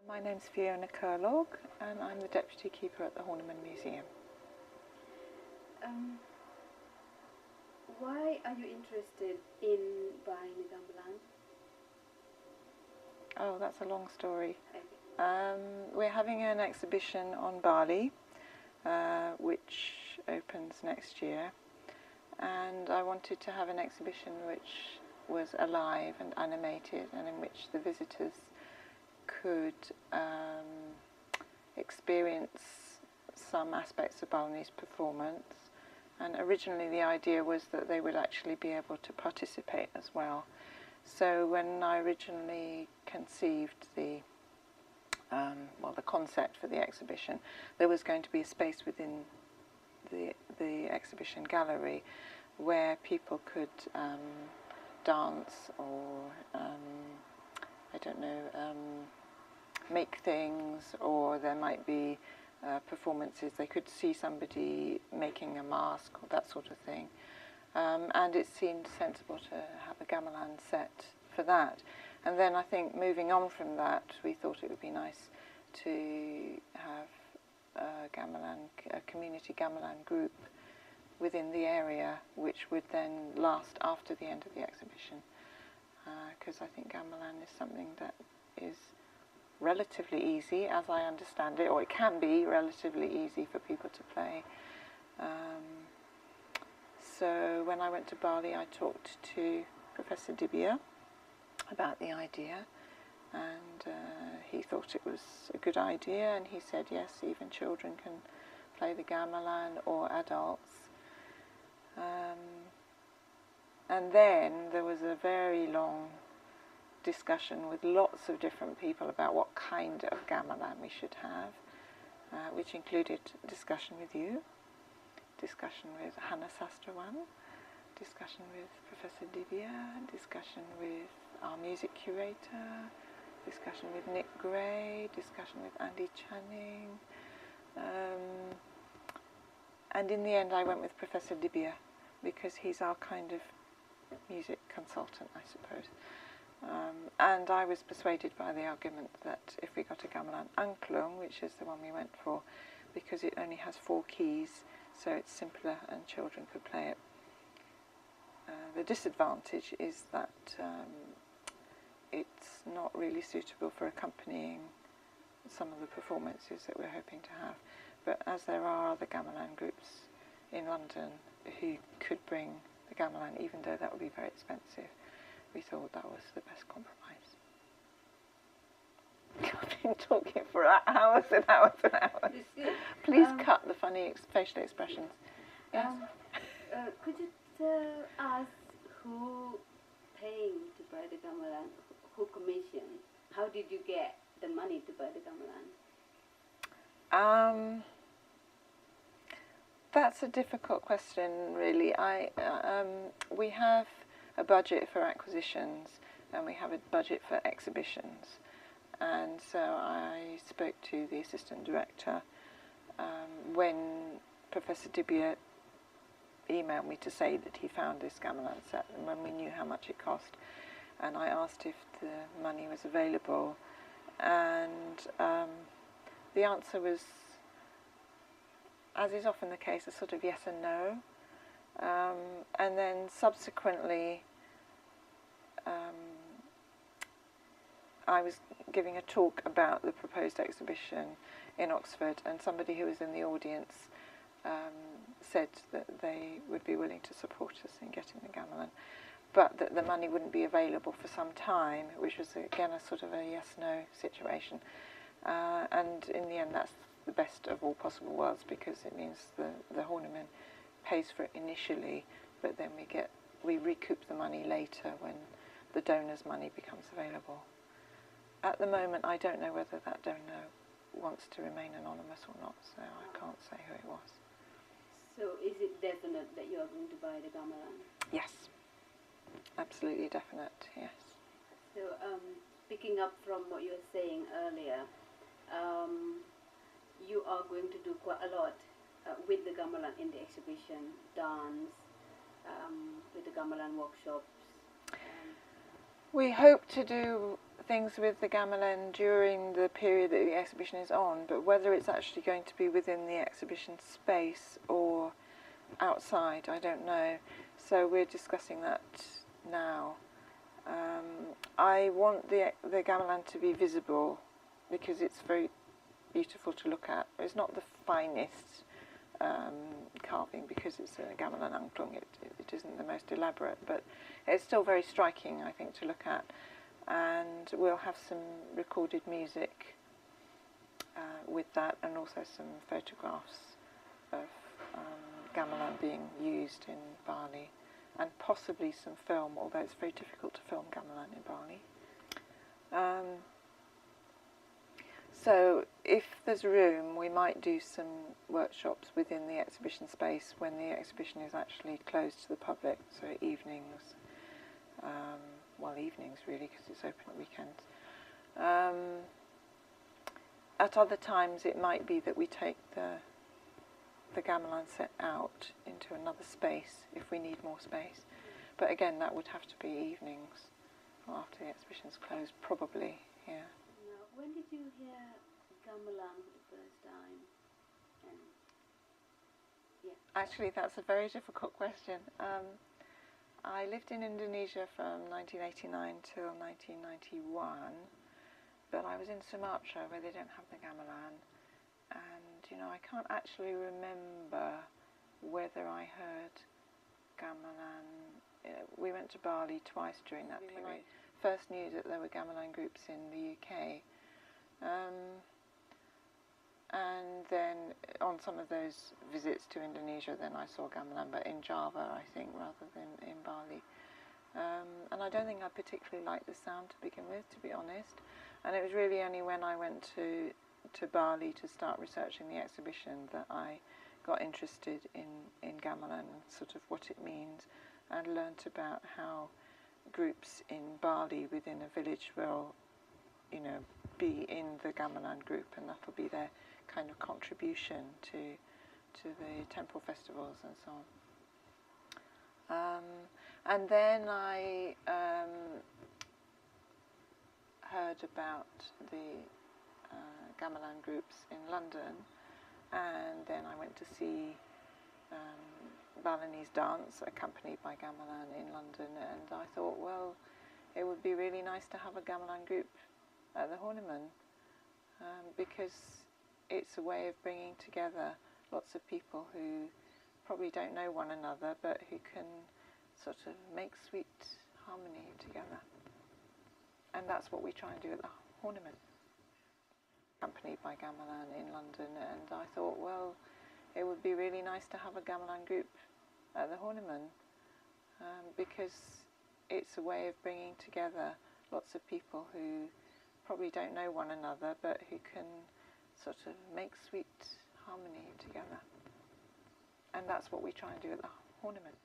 My name's Fiona Kerlogue and I'm the Deputy Keeper at the Horniman Museum. Why are you interested in buying a gamelan? Oh, that's a long story. Okay. We're having an exhibition on Bali, which opens next year, and I wanted to have an exhibition which was alive and animated and in which the visitors could experience some aspects of Balinese performance. And originally the idea was that they would actually be able to participate as well. So when I originally conceived the concept for the exhibition, there was going to be a space within the exhibition gallery where people could dance or make things, or there might be performances. They could see somebody making a mask or that sort of thing. And it seemed sensible to have a gamelan set for that. And then I think moving on from that, we thought it would be nice to have a community gamelan group within the area, which would then last after the end of the exhibition. Because I think gamelan is something that is relatively easy, as I understand it, or it can be relatively easy for people to play. So when I went to Bali, I talked to Professor Dibia about the idea, and he thought it was a good idea, and he said yes, even children can play the gamelan, or adults. And then there was a very long discussion with lots of different people about what kind of gamelan we should have, which included discussion with you, discussion with Hannah Sastrawan, discussion with Professor Dibia, discussion with our music curator, discussion with Nick Gray, discussion with Andy Channing, and in the end I went with Professor Dibia because he's our kind of music consultant, I suppose. And I was persuaded by the argument that if we got a gamelan angklung, which is the one we went for, because it only has 4 keys, so it's simpler and children could play it. The disadvantage is that it's not really suitable for accompanying some of the performances that we're hoping to have. But as there are other gamelan groups in London who could bring the gamelan, even though that would be very expensive, we thought that was the best compromise. I've been talking for hours and hours and hours. Please cut the funny facial expressions. Yes? Could you tell us who paying to buy the gamelan, who commissioned? How did you get the money to buy the gamelan? That's a difficult question, really. We have a budget for acquisitions and we have a budget for exhibitions. And so I spoke to the assistant director when Professor Dibia emailed me to say that he found this gamelan set, and when we knew how much it cost. And I asked if the money was available, and the answer was, as is often the case, a sort of yes and no. And then subsequently I was giving a talk about the proposed exhibition in Oxford, and somebody who was in the audience said that they would be willing to support us in getting the gamelan, but that the money wouldn't be available for some time, which was again a sort of a yes-no situation. And in the end that's the best of all possible worlds, because it means the Horniman pays for it initially, but then we recoup the money later when the donor's money becomes available. At the moment I don't know whether that donor wants to remain anonymous or not, so I can't say who it was. So is it definite that you are going to buy the gamelan? Yes, absolutely definite, yes. So picking up from what you were saying earlier, you are going to do quite a lot with the gamelan in the exhibition, dance, with the gamelan workshops. We hope to do things with the gamelan during the period that the exhibition is on, but whether it's actually going to be within the exhibition space or outside, I don't know. So we're discussing that now. I want the gamelan to be visible because it's very beautiful to look at. It's not the finest carving because it's a gamelan angklung. It isn't the most elaborate, but it's still very striking, I think, to look at. And we'll have some recorded music with that, and also some photographs of gamelan being used in Bali, and possibly some film, although it's very difficult to film gamelan in Bali. So if there's room, we might do some workshops within the exhibition space when the exhibition is actually closed to the public, so evenings. Well, evenings really, because it's open at weekends. At other times it might be that we take the gamelan set out into another space if we need more space. But again, that would have to be evenings after the exhibition's closed, probably, yeah. Now, when did you hear gamelan for the first time? And Actually, that's a very difficult question. I lived in Indonesia from 1989 till 1991, but I was in Sumatra where they don't have the gamelan, and I can't actually remember whether I heard gamelan. We went to Bali twice during that period. When I first knew that there were gamelan groups in the UK, and then on some of those visits to Indonesia, then I saw gamelan, but in Java, I think, rather than in Bali. And I don't think I particularly liked the sound to begin with, to be honest. And it was really only when I went to Bali to start researching the exhibition that I got interested in gamelan and sort of what it means, and learnt about how groups in Bali within a village will, be in the gamelan group, and that'll be their kind of contribution to the temple festivals and so on. And then I heard about the gamelan groups in London, and then I went to see Balinese dance accompanied by gamelan in London, and I thought, well, it would be really nice to have a gamelan group at the Horniman, because it's a way of bringing together lots of people who probably don't know one another, but who can sort of make sweet harmony together. And that's what we try and do at the Horniman, accompanied by gamelan in London, and I thought, well, it would be really nice to have a gamelan group at the Horniman, because it's a way of bringing together lots of people who probably don't know one another, but who can sort of make sweet harmony together. And that's what we try and do at the Horniman.